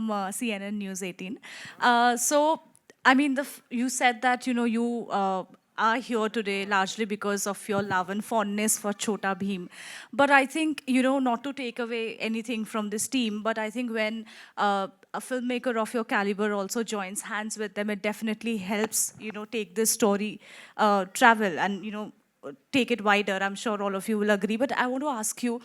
from CNN News 18. So, I mean, you said that you are here today largely because of your love and fondness for Chota Bheem. But I think not to take away anything from this team, but I think when a filmmaker of your caliber also joins hands with them, it definitely helps take this story travel and take it wider. I'm sure all of you will agree. But I want to ask you,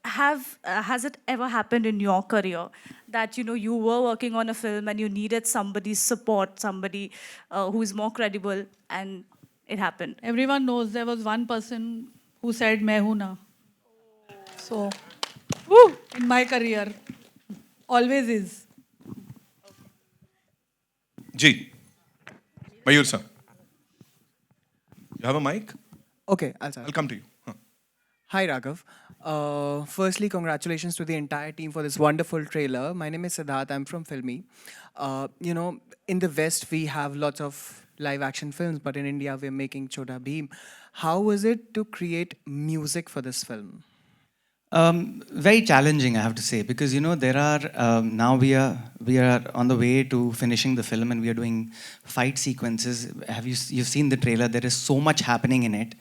has it ever happened in your career that you were working on a film and you needed somebody's support, somebody who is more credible, and it happened? Everyone knows there was one person who said "मैं हूं ना." So, woo, in my career, always is. जी Mayur sir you have a mic. Okay, I'll start. I'll come to you. Hi, Raghav. Firstly, congratulations to the entire team for this wonderful trailer. My name is Siddharth. I'm from Filmy. In the West, we have lots of live action films, but in India, we're making Chota Bheem. How was it to create music for this film? Very challenging, I have to say, because there are now we are on the way to finishing the film, and we are doing fight sequences. You've seen the trailer? There is so much happening in it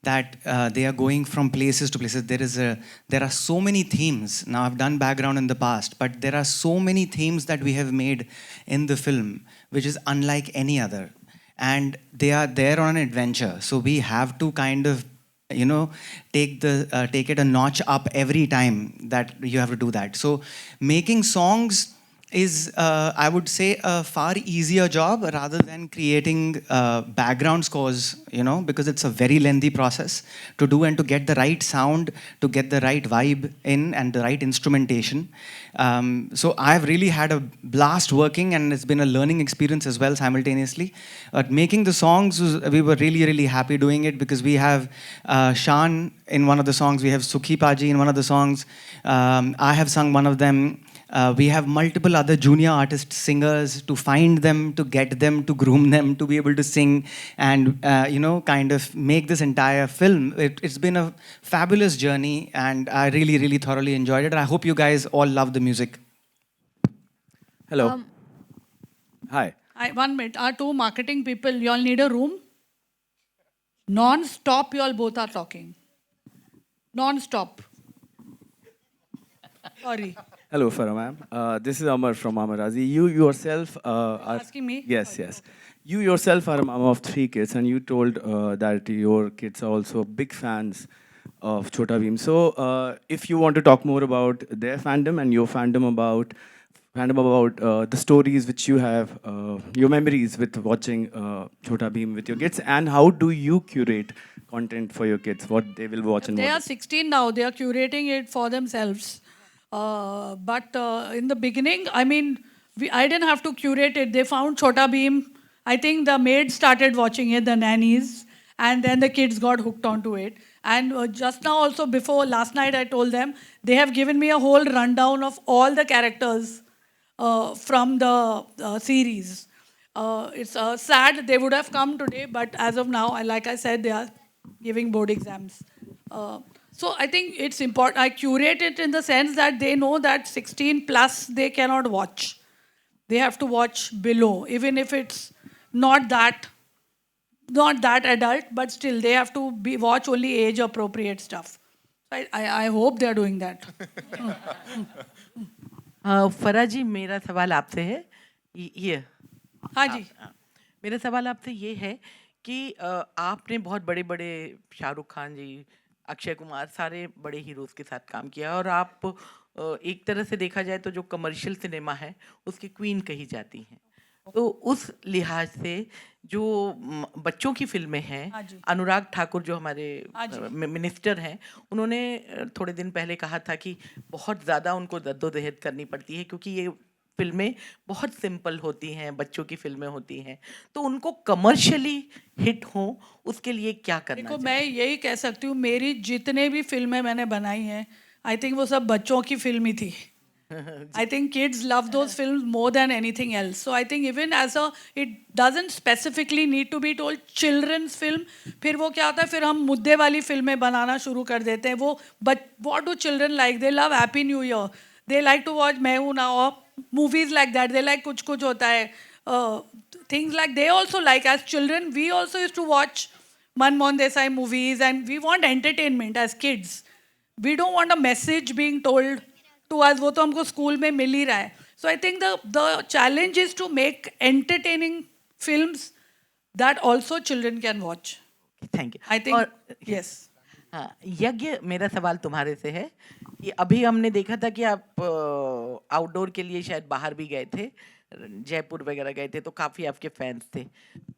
that they are going from places to places. There are so many themes. Now I've done background in the past, but there are so many themes that we have made in the film, which is unlike any other, and they are there on an adventure. So we have to kind of take it a notch up every time that you have to do that. So making songs is I would say a far easier job rather than creating background scores, because it's a very lengthy process to do and to get the right sound, to get the right vibe in and the right instrumentation. So I've really had a blast working, and it's been a learning experience as well simultaneously. But making the songs, we were really, really happy doing it, because we have Shan in one of the songs, we have Sukhi Paji in one of the songs, I have sung one of them. We have multiple other junior artists, singers, to find them, to get them, to groom them, to be able to sing and, kind of make this entire film. It's been a fabulous journey, and I really, really thoroughly enjoyed it. And I hope you guys all love the music. Hello. Hi. 1 minute. Our two marketing people, you all need a room? Non-stop, you all both are talking. Non-stop. Sorry. Hello, Farah ma'am. This is Amar from Amarazi. You yourself are... Asking me? Yes, yes. You yourself are a mom of 3 kids, and you told that your kids are also big fans of Chota Bheem. So if you want to talk more about their fandom and your fandom about the stories which you have, your memories with watching Chota Bheem with your kids, and how do you curate content for your kids, what they will watch and They what... are 16 now. They are curating it for themselves. But in the beginning, I mean, I didn't have to curate it. They found Chota Bheem. I think the maids started watching it, the nannies, and then the kids got hooked onto it. And just now also, before last night, I told them, they have given me a whole rundown of all the characters from the series. It's sad they would have come today, but as of now, like I said, they are giving board exams. So I think it's important. I curate it in the sense that they know that 16 plus they cannot watch. They have to watch below, even if it's not that adult, but still they have to watch only age appropriate stuff. I hope they are doing that. फरा जी, मेरा सवाल आपसे है ये हाँ जी. मेरा सवाल आपसे ये है कि आपने बहुत बड़े बड़े शाहरुख खान जी, अक्षय कुमार, सारे बड़े हीरोज़ के साथ काम किया, और आप एक तरह से देखा जाए तो जो कमर्शियल सिनेमा है उसकी क्वीन कही जाती हैं. तो उस लिहाज से जो बच्चों की फिल्में हैं, अनुराग ठाकुर जो हमारे मिनिस्टर हैं, उन्होंने थोड़े दिन पहले कहा था कि बहुत ज़्यादा उनको जद्दोजहद करनी पड़ती है, क्योंकि ये फिल्में बहुत सिंपल होती हैं, बच्चों की फिल्में होती हैं, तो उनको कमर्शियली हिट हो उसके लिए क्या करना देखो, चाहिए? मैं यही कह सकती हूँ, मेरी जितने भी फिल्में मैंने बनाई हैं, आई थिंक वो सब बच्चों की फिल्म ही थी. I think kids love those films more than anything else. So I think even as it doesn't specifically need to be told children's film. फिर वो क्या होता है, फिर हम मुद्दे वाली फिल्में बनाना शुरू कर देते हैं. वो what do children like? They love Happy New Year. They like to watch मैं हूं ना, or movies like that. They like Kuch Kuch Hota Hai. Things like they also like. As children, we also used to watch Manmohan Desai movies, and we want entertainment as kids. We don't want a message being told to us. वो तो हमको school में मिल ही रहा है. So I think the challenge is to make entertaining films that also children can watch. Thank you I think yes. हाँ, यज्ञ, मेरा सवाल तुम्हारे से है कि अभी हमने देखा था कि आप आउटडोर के लिए शायद बाहर भी गए थे, जयपुर वगैरह गए थे, तो काफ़ी आपके फैंस थे।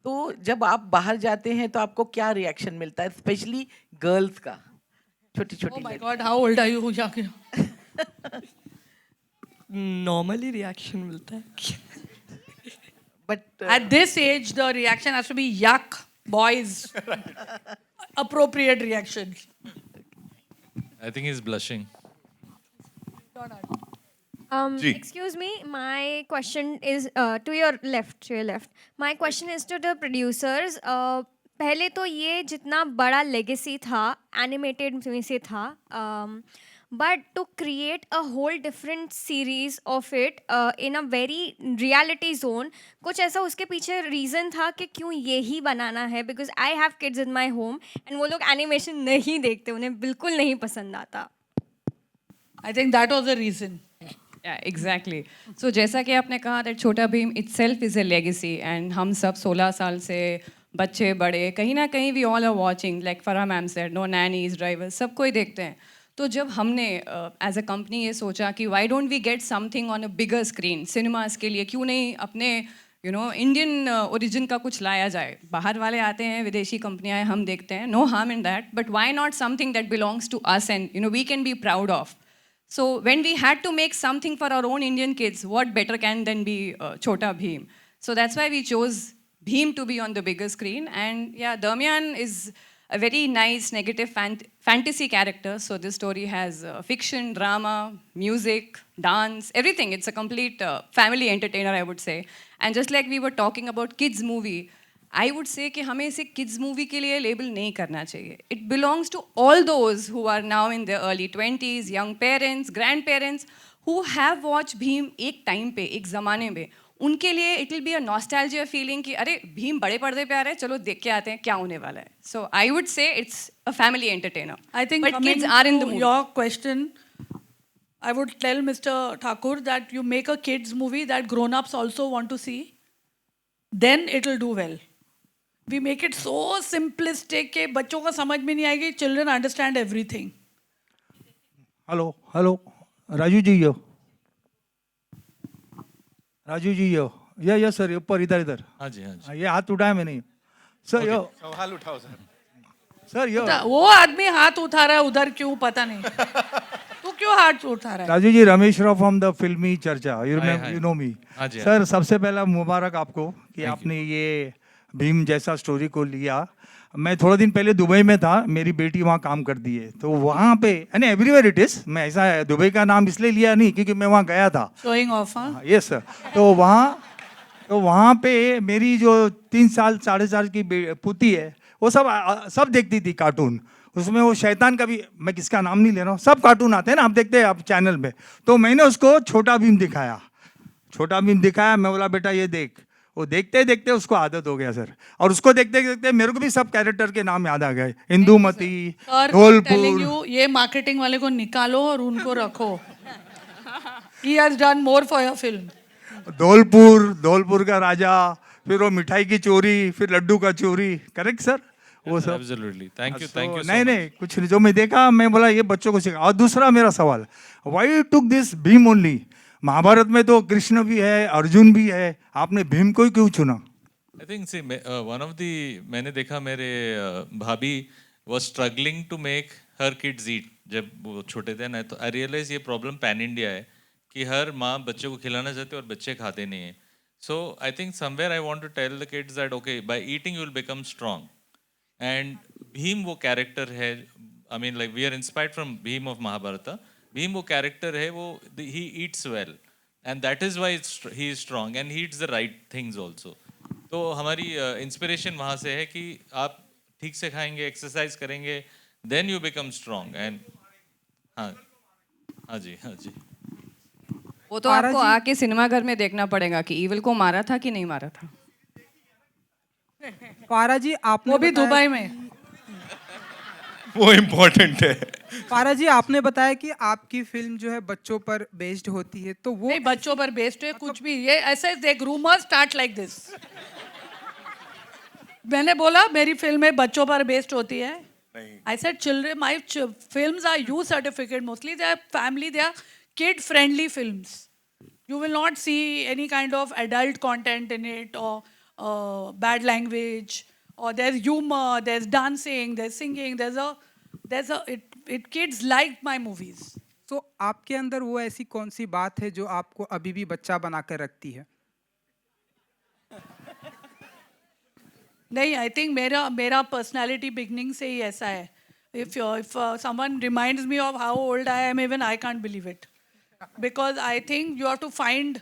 तो जब आप बाहर जाते हैं तो आपको क्या रिएक्शन मिलता है, स्पेशली गर्ल्स का, छोटी Oh छोटी my God, how old are you? Normally reaction मिलता है। But At this age, the reaction has to be yuck, boys. Appropriate reaction. I think he's blushing. Ji. Excuse me, my question is to your left. My question is to the producers. पहले तो ये जितना बड़ा legacy था animated में से था, but to create a whole different series of it in a very reality zone, कुछ ऐसा उसके पीछे रीज़न था कि क्यों ये ही बनाना है? Because I have kids in my home and वो लोग एनिमेशन नहीं देखते, उन्हें बिल्कुल नहीं पसंद आता. I think that was the reason. Exactly. So जैसा कि आपने कहा that Chhota Bheem itself is a legacy, and हम सब 16 साल से बच्चे बड़े कहीं ना कहीं we all are watching, like Farah ma'am said, no nannies, drivers, सब कोई देखते हैं. तो जब हमने एज अ कंपनी ये सोचा कि why don't we get something on a bigger screen, cinemas के लिए क्यों नहीं अपने इंडियन ओरिजिन का कुछ लाया जाए. बाहर वाले आते हैं, विदेशी कंपनियां हैं, हम देखते हैं, no harm in that, but why not something that belongs to us and we can be proud of. So when we had to make something for our own Indian kids, what better can than be Chota Bheem? So that's why we chose Bheem to be on the bigger screen. And yeah, Darmiyan is a very nice negative fantasy character. So this story has fiction, drama, music, dance, everything. It's a complete family entertainer, I would say. And just like we were talking about kids movie, I would से कि हमें इसे kids movie के लिए label नहीं करना चाहिए. It belongs to all those who are now in the early 20s, young parents, grand parents who have watch Bheem एक टाइम पे, एक ज़माने में. उनके लिए it will be a nostalgia feeling कि अरे भीम बड़े पर्दे पे आ रहे हैं, चलो देख के आते हैं क्या होने वाला है. So I would say it's a family entertainer. I think but coming kids are in the to mood. your question, I would tell Mr. Thakur that you make a kids movie that grown-ups also want to see, then it will do well. We make it so simplistic कि बच्चों को समझ में नहीं आएगी. Children understand everything. Hello Raju ji यो, राजू जी यो, ये सर ऊपर इधर हाँ जी, हाँ जी. ये हाथ उठाया मैंने सर. यो सवाल उठाओ सर. सर यो वो आदमी हाथ उठा रहा है उधर, क्यों पता नहीं. तू क्यों हाथ उठा रहा है? राजू जी, रमेश राव फ्रॉम द फिल्मी चर्चा, यू हाय. नो मी. हाँ जी, सर सबसे पहला मुबारक आपको कि आपने ये भीम जैसा स्टोरी को लिया. मैं थोड़ा दिन पहले दुबई में था, मेरी बेटी वहाँ काम करती है, तो वहाँ पे यानी एवरीवेयर इट इज़. मैं ऐसा दुबई का नाम इसलिए लिया नहीं क्योंकि मैं वहाँ गया था. Showing off, हाँ? Yes sir. तो वहाँ पे मेरी जो 3 साल 4.5 की पुती है, वो सब देखती थी कार्टून. उसमें वो शैतान का भी, मैं किसका नाम नहीं ले रहा हूँ, सब कार्टून आते हैं ना, आप देखते हैं आप चैनल पे. तो मैंने उसको छोटा भीम दिखाया. मैं बोला बेटा ये देख. वो देखते देखते उसको आदत हो गया सर, और उसको देखते देखते मेरे को भी सब कैरेक्टर के नाम याद आ गए. इंदुमती, Telling धौलपुर. you, ये मार्केटिंग वाले को निकालो और उनको रखो. He has done more for your film. Dholpur का राजा, फिर वो मिठाई की चोरी, फिर लड्डू का चोरी. करेक्ट सर, वो सब. Absolutely. Thank you. Thank you so नहीं much. नहीं, कुछ जो मैं देखा, मैं बोला ये बच्चों को सिखा. और दूसरा मेरा सवाल, why took this Bheem only? Mahabharata में तो कृष्ण भी है, अर्जुन भी है, आपने भीम को ही क्यों चुना? I think see one of the मैंने देखा मेरे भाभी was struggling to make her kids eat जब वो छोटे थे ना, तो I realized ये problem pan India है कि हर माँ बच्चों को खिलाना चाहती है और बच्चे खाते नहीं हैं. So I think somewhere I want to tell the kids that okay, by eating you will become strong. And Bhim वो character है, I mean like we are inspired from Bhim of Mahabharata. Bhim वो कैरेक्टर है, वो he eats well and that is why he is strong and he eats the right things also. तो हमारी inspiration वहाँ से है कि आप ठीक से खाएंगे, एक्सरसाइज करेंगे, then you become strong. And हाँ जी. वो तो आपको आके सिनेमा घर में देखना पड़ेगा कि ईविल को मारा था कि नहीं मारा था। फारा जी आपने वो भी बताया- दुबई में। वो इम्पोर्टेंट है। फारा जी आपने बताया कि आपकी फिल्म जो है बच्चों पर बेस्ड होती है, तो वो नहीं, बच्चों पर बेस्ड है कुछ भी, ये ऐसे देख रूमर स्टार्ट लाइक दिस। मैंने बोला मेरी फिल्में बच्चों पर बेस्ड होती है। I said children, my films are U certificate, mostly they are family, they are kid friendly films. You will not see any kind of adult content in it, or bad language, or there's humor, there's dancing, there's singing, it kids like my movies. तो आपके अंदर वो ऐसी कौन सी बात है जो आपको अभी भी बच्चा बना कर रखती है? नहीं, आई थिंक मेरा पर्सनालिटी बिगनिंग से ही ऐसा है. If someone reminds me of how old I am, even I can't believe it. Because I think you have to find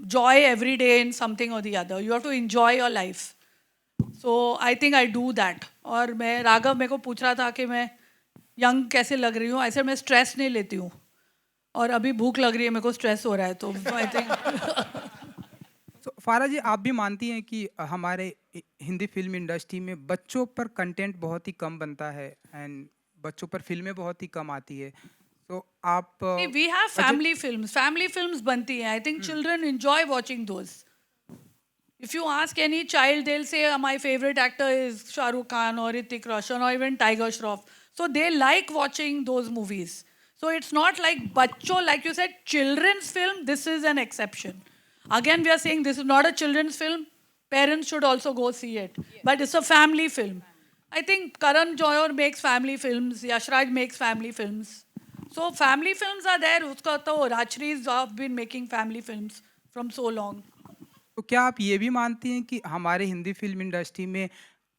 joy every day in something or the other. You have to enjoy your life. So I think I do that. और मैं राघव मेरे को पूछ रहा था कि मैं young कैसे लग रही हूँ. ऐसे मैं स्ट्रेस नहीं लेती हूँ. और अभी भूख लग रही है, मेरे को स्ट्रेस हो रहा है, तो आई थिंक. तो फारा जी आप भी मानती हैं कि हमारे हिंदी फिल्म इंडस्ट्री में बच्चों पर कंटेंट बहुत ही कम बनता है एंड बच्चों पर फिल्में बहुत ही कम आती है, तो आप We have family films. Family films बनती हैं. I think children enjoy watching those. If you ask any child, they'll say my favorite actor is Shah Rukh Khan or Hrithik Roshan or even Tiger Shroff. So they like watching those movies. So it's not like bachcho, like you said, children's film. This is an exception. Again, we are saying this is not a children's film. Parents should also go see it. But it's a family film. I think Karan Johar makes family films. Yash Raj makes family films. So family films are there. उसका तो Rajshree's have been making family films from so long. तो क्या आप ये भी मानती हैं कि हमारे हिंदी फिल्म इंडस्ट्री में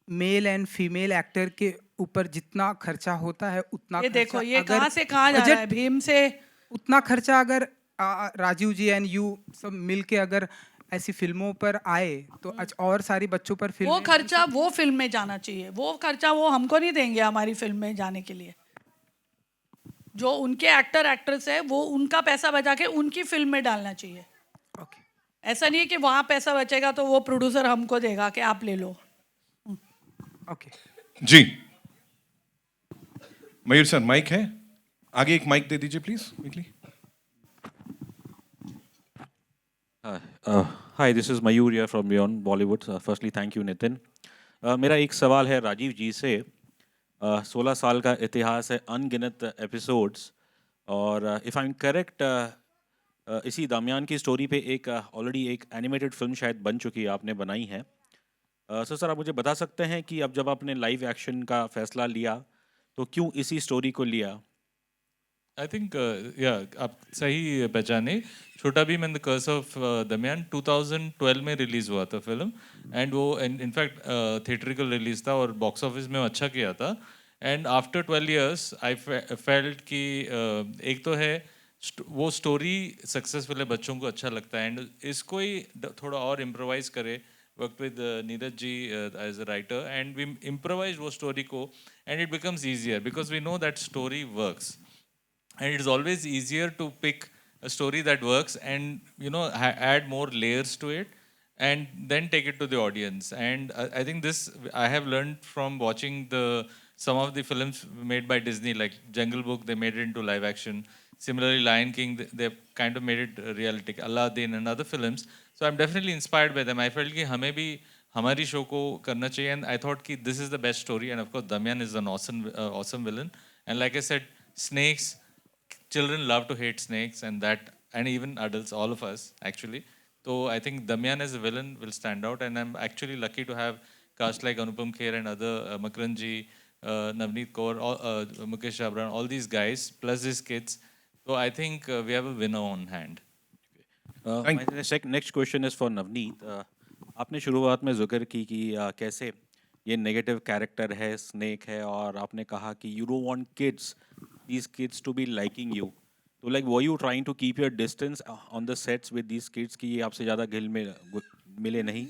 मेल एंड फीमेल एक्टर के ऊपर जितना खर्चा होता है उतना ये खर्चा देखो ये अगर कहाँ से कहाँ जा रहा है भीम से. उतना खर्चा अगर राजीव जी एंड यू सब मिलके अगर ऐसी फिल्मों पर आए तो और सारी बच्चों पर फिल्म वो खर्चा वो फिल्म में जाना चाहिए. वो खर्चा वो हमको नहीं देंगे हमारी फिल्म में जाने के लिए. जो उनके एक्टर एक्ट्रेस है वो उनका पैसा बचा के उनकी फिल्म में डालना चाहिए. ऐसा नहीं है कि वहाँ पैसा बचेगा तो वो प्रोड्यूसर हमको देगा कि आप ले लो. ओके जी मयूर सर माइक है, आगे एक माइक दे दीजिए please quickly. Hi, this is Mayur here from Beyond Bollywood. Firstly, thank you, Nitin. मेरा एक सवाल है राजीव जी से. 16 साल का इतिहास है, अनगिनत एपिसोड्स, और इफ़ आई एम करेक्ट इसी दरमियान की स्टोरी पे एक ऑलरेडी एक एनिमेटेड फिल्म शायद बन चुकी है, आपने बनाई है. सो सर आप मुझे बता सकते हैं कि अब जब आपने लाइव एक्शन का फैसला लिया तो क्यों इसी स्टोरी को लिया? आई थिंक आप सही पहचाने. Chhota Bheem and the curse of Damyaan 2012 में रिलीज़ हुआ था फिल्म, एंड वो इनफैक्ट थिएट्रिकल रिलीज था और बॉक्स ऑफिस में अच्छा किया था. And after 12 years I felt कि एक तो है वो स्टोरी सक्सेसफुल है, बच्चों को अच्छा लगता है, एंड इसको ही थोड़ा और इम्प्रोवाइज करे. Work with Neeraj ji as a writer, and we improvise वो स्टोरी को, and it becomes easier because we know that story works. And it is always easier to pick a story that works and add more layers to it and then take it to the audience. And I think this I have learned from watching some of the films made by Disney, like Jungle Book. They made it into live action. Similarly, Lion King, they kind of made it realistic. Aladdin and other films. So I'm definitely inspired by them. I felt कि हमें भी हमारी show को करना चाहिए, and I thought कि this is the best story. And of course, Damyan is an awesome villain. And like I said, snakes. Children love to hate snakes, and even adults, all of us actually. So I think Damyan as a villain will stand out, and I'm actually lucky to have cast like Anupam Kher and other Makran ji, Navneet Kaur, Mukesh Abran, all these guys plus his kids. So I think we have a winner on hand. My next question is for Navneet. आपने शुरुआत में जिक्र की कि कैसे ये negative character है, snake है, और आपने कहा कि you don't want these kids to be liking you. So like were you trying to keep your distance on the sets with these kids कि ये आपसे ज़्यादा घिल मिले नहीं?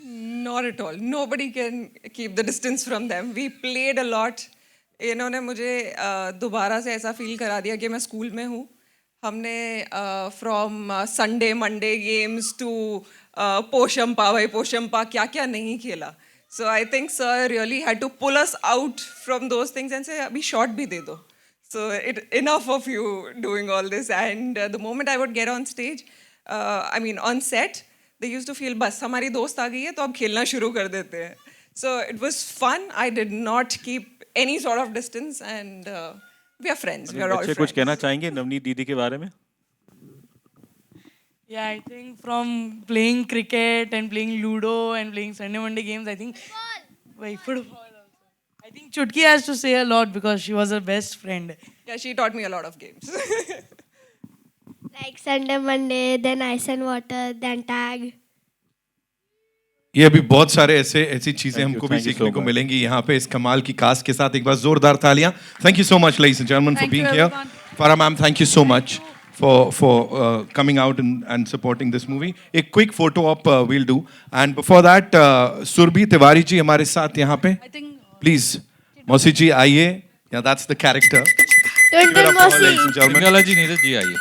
Not at all. Nobody can keep the distance from them. We played a lot. इन्होंने मुझे दोबारा से ऐसा फील करा दिया कि मैं स्कूल में हूँ. हमने from Sunday Monday games to पोशंपा भाई पोशंपा क्या क्या नहीं खेला. So I think sir really had to pull us out from those things and say अभी shot भी दे दो. So enough of you doing all this. And the moment I would get on stage, I mean on set, they used to feel बस हमारी दोस्त आ गई है तो अब खेलना शुरू कर देते हैं. So it was fun. I did not keep any sort of distance, and we are friends. We are all बच्चे friends. कुछ कहना चाहेंगे नवनीत दीदी के बारे में? Yeah, I think from playing cricket and playing Ludo and playing Sunday Monday games, I think football also. I think Chutki has to say a lot because she was her best friend. Yeah, she taught me a lot of games. Like Sunday, Monday, then ice and water, then tag. ये अभी बहुत सारे ऐसी चीजें हमको भी thank you सीखने so को much. मिलेंगी यहाँ पे इस कमाल की कास्ट के साथ. एक बार जोरदार तालियां. Thank you so much, ladies and gentlemen, for Thank you, being here. everyone. Farah ma'am, thank you so much for coming out and supporting this movie. A quick photo op we'll do, and before that, Surbhi Tiwari ji हमारे साथ यहाँ पे. Please, मौसी जी आइए. Yeah, that's the character. Give it up for her, ladies and gentlemen. Mangla जी नीरज जी आइए.